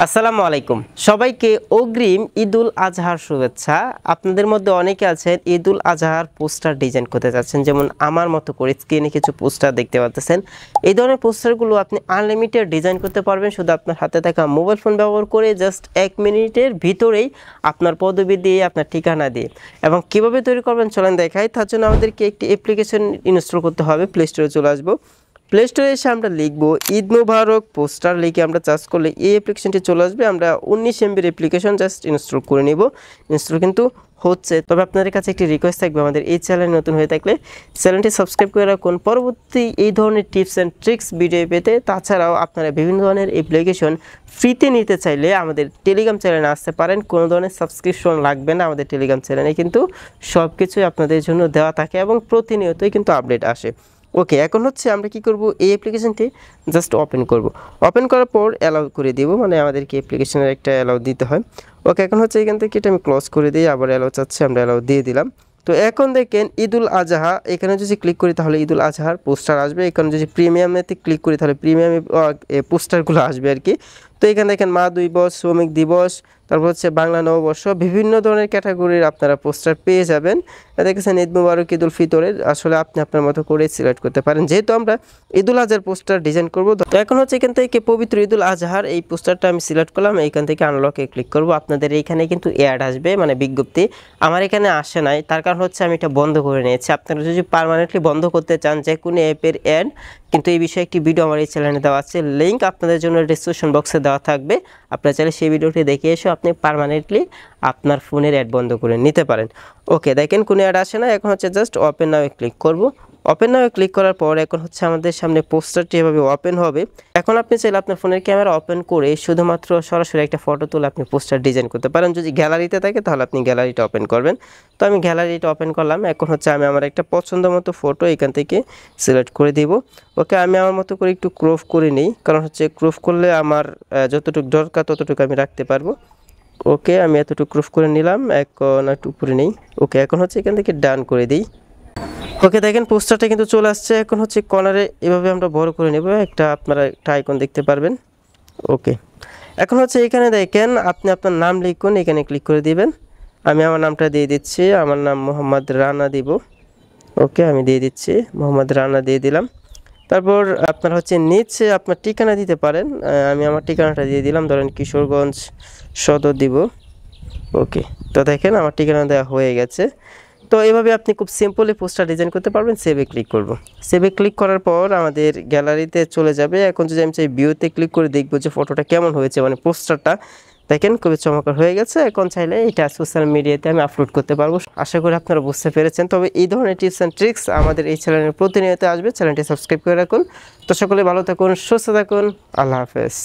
আসসালামু আলাইকুম সবাইকে অগ্রিম ঈদুল আজহার শুভেচ্ছা। আপনাদের মধ্যে অনেকে আছেন ঈদুল আজহার পোস্টার ডিজাইন করতে যাচ্ছেন, যেমন আমার মতো করে স্ক্রিনে কিছু পোস্টার দেখতে পাচ্ছেন। এই ধরনের পোস্টারগুলো আপনি আনলিমিটেড ডিজাইন করতে পারবেন শুধু আপনার হাতে থাকা মোবাইল ফোন ব্যবহার করে। জাস্ট 1 মিনিটের ভিতরেই আপনার পদবি দিয়ে, আপনার ঠিকানা দিয়ে। এবং কিভাবে তৈরি করবেন চলেন দেখাই। তার জন্য আমাদেরকে একটি অ্যাপ্লিকেশন ইনস্টল করতে হবে। প্লে স্টোরে চলে আসবো। প্লে স্টোরে এসে আমরা লিখবো ঈদ মুবারক পোস্টার, লিখে আমরা চার্জ করলে এই অ্যাপ্লিকেশনটি চলে আসবে। আমরা 19 MBর অ্যাপ্লিকেশন জাস্ট ইনস্টল করে নিব। ইনস্টল কিন্তু হচ্ছে। তবে আপনাদের কাছে একটি রিকোয়েস্ট থাকবে, আমাদের এই চ্যানেল নতুন হয়ে থাকলে চ্যানেলটি সাবস্ক্রাইব করে রাখুন পরবর্তী এই ধরনের টিপস অ্যান্ড ট্রিক্স ভিডিও পেতে। তাছাড়াও আপনারা বিভিন্ন ধরনের অ্যাপ্লিকেশন ফ্রিতে নিতে চাইলে আমাদের টেলিগ্রাম চ্যানেলে আসতে পারেন। কোনো ধরনের সাবস্ক্রিপশন লাগবে না। আমাদের টেলিগ্রাম চ্যানেলে কিন্তু সব কিছুই আপনাদের জন্য দেওয়া থাকে এবং প্রতিনিয়তই কিন্তু আপডেট আসে। ওকে, এখন হচ্ছে আমরা কি করব, এই অ্যাপ্লিকেশনটি জাস্ট ওপেন করব। ওপেন করার পর অ্যালাউ করে দিব, মানে আমাদেরকে অ্যাপ্লিকেশনের একটা অ্যালাউ দিতে হয়। ওকে, এখন হচ্ছে এখান থেকে এটা আমি ক্লোজ করে দিই, আবার অ্যালাউ চাচ্ছে, আমরা অ্যালাউ দিয়ে দিলাম। তো এখন দেখেন ঈদুল আজহা, এখানে যদি ক্লিক করি তাহলে ঈদুল আজহার পোস্টার আসবে। এখানে যদি প্রিমিয়ামেতে ক্লিক করি তাহলে প্রিমিয়ামে পোস্টারগুলো আসবে আর কি। তো এখানে দেখেন মা দিবস, শ্রমিক দিবস, তারপর হচ্ছে বাংলা নববর্ষ, বিভিন্ন ধরনের ক্যাটাগরির আপনারা পোস্টার পেয়ে যাবেন। দেখেছেন ঈদ মুবারক, ঈদুল ফিতরের, আসলে আপনি আপনার মতো করে সিলেক্ট করতে পারেন। যেহেতু আমরা ঈদুল আজহার পোস্টার ডিজাইন করব, তো এখন হচ্ছে এখান থেকে পবিত্র ঈদুল আজহার এই পোস্টারটা আমি সিলেক্ট করলাম। এইখান থেকে আনলকে ক্লিক করব। আপনাদের এইখানে কিন্তু অ্যাড আসবে, মানে বিজ্ঞপ্তি। আমার এখানে আসে নাই, তার কারণ হচ্ছে আমি এটা বন্ধ করে নিয়েছি। আপনারা যদি পার্মানেন্টলি বন্ধ করতে চান যে কোনো অ্যাপের অ্যাড, কিন্তু এই বিষয়ে একটি ভিডিও আমার এই চ্যানেলে দেওয়া আছে, লিঙ্ক আপনাদের জন্য ডিসক্রিপশন বক্সে দেওয়া থাকবে। আপনারা চাইলে সেই ভিডিওটি দেখে এসে আপনি পার্মানেন্টলি আপনার ফোনের অ্যাড বন্ধ করে নিতে পারেন। ওকে, দেখেন কোনো অ্যাড আসে না। এখন হচ্ছে জাস্ট ওপেন নাও ক্লিক করব। ওপেন নাও ক্লিক করার পর এখন হচ্ছে আমাদের সামনে পোস্টারটি এভাবে ওপেন হবে। এখন আপনি চাইলে আপনার ফোনের ক্যামেরা ওপেন করে শুধুমাত্র সরাসরি একটা ফটো তুলে আপনি পোস্টার ডিজাইন করতে পারেন। যদি গ্যালারিতে থাকে তাহলে আপনি গ্যালারিটা ওপেন করবেন। তো আমি গ্যালারিটা ওপেন করলাম। এখন হচ্ছে আমি আমার একটা পছন্দ মতো ফটো এখান থেকে সিলেক্ট করে দিব। ওকে, আমি আমার মতো করে একটু ক্রপ করে নিই, কারণ হচ্ছে ক্রপ করলে আমার যতটুকু দরকার ততটুকু আমি রাখতে পারবো। ওকে, আমি এতটুকু ক্রপ করে নিলাম, একটু উপরে নেই। ওকে, এখন হচ্ছে এখান থেকে ডান করে দিই। ওকে, দেখেন পোস্টারটা কিন্তু চলে আসছে। এখন হচ্ছে কর্নারে এভাবে আমরা বড় করে নেব, আপনারা একটা আইকন দেখতে পারবেন। ওকে, এখন হচ্ছে এখানে দেখেন আপনি আপনার নাম লিখুন, এখানে ক্লিক করে দিবেন। আমি আমার নামটা দিয়ে দিচ্ছি, আমার নাম মোহাম্মদ রানা দিব। ওকে, আমি দিয়ে দিচ্ছি, মোহাম্মদ রানা দিয়ে দিলাম। তারপর আপনার হচ্ছে নিচে আপনার ঠিকানা দিতে পারেন। আমি আমার ঠিকানাটা দিয়ে দিলাম, ধরেন কিশোরগঞ্জ সদর দিব। ওকে, তো দেখেন আমার ঠিকানা দেওয়া হয়ে গেছে। তো এইভাবে আপনি খুব সিম্পলি পোস্টার ডিজাইন করতে পারবেন। সেভে ক্লিক করব। সেভে ক্লিক করার পর আমাদের গ্যালারিতে চলে যাবে। এখন যদি আমি চাই ভিউতে ক্লিক করে দেখবো যে ফটোটা কেমন হয়েছে, মানে পোস্টারটা দেখেন খুবই চমৎকার হয়ে গেছে। এখন চাইলে এটা সোশ্যাল মিডিয়াতে আমি আপলোড করতে পারবো। আশা করি আপনারা বুঝতে পেরেছেন। তবে এই ধরনের টিপস অ্যান্ড ট্রিক্স আমাদের এই চ্যানেলে প্রতিনিয়ত আসবে। চ্যানেলটি সাবস্ক্রাইব করে রাখুন। তো সকলে ভালো থাকুন, সুস্থ থাকুন, আল্লাহ হাফেজ।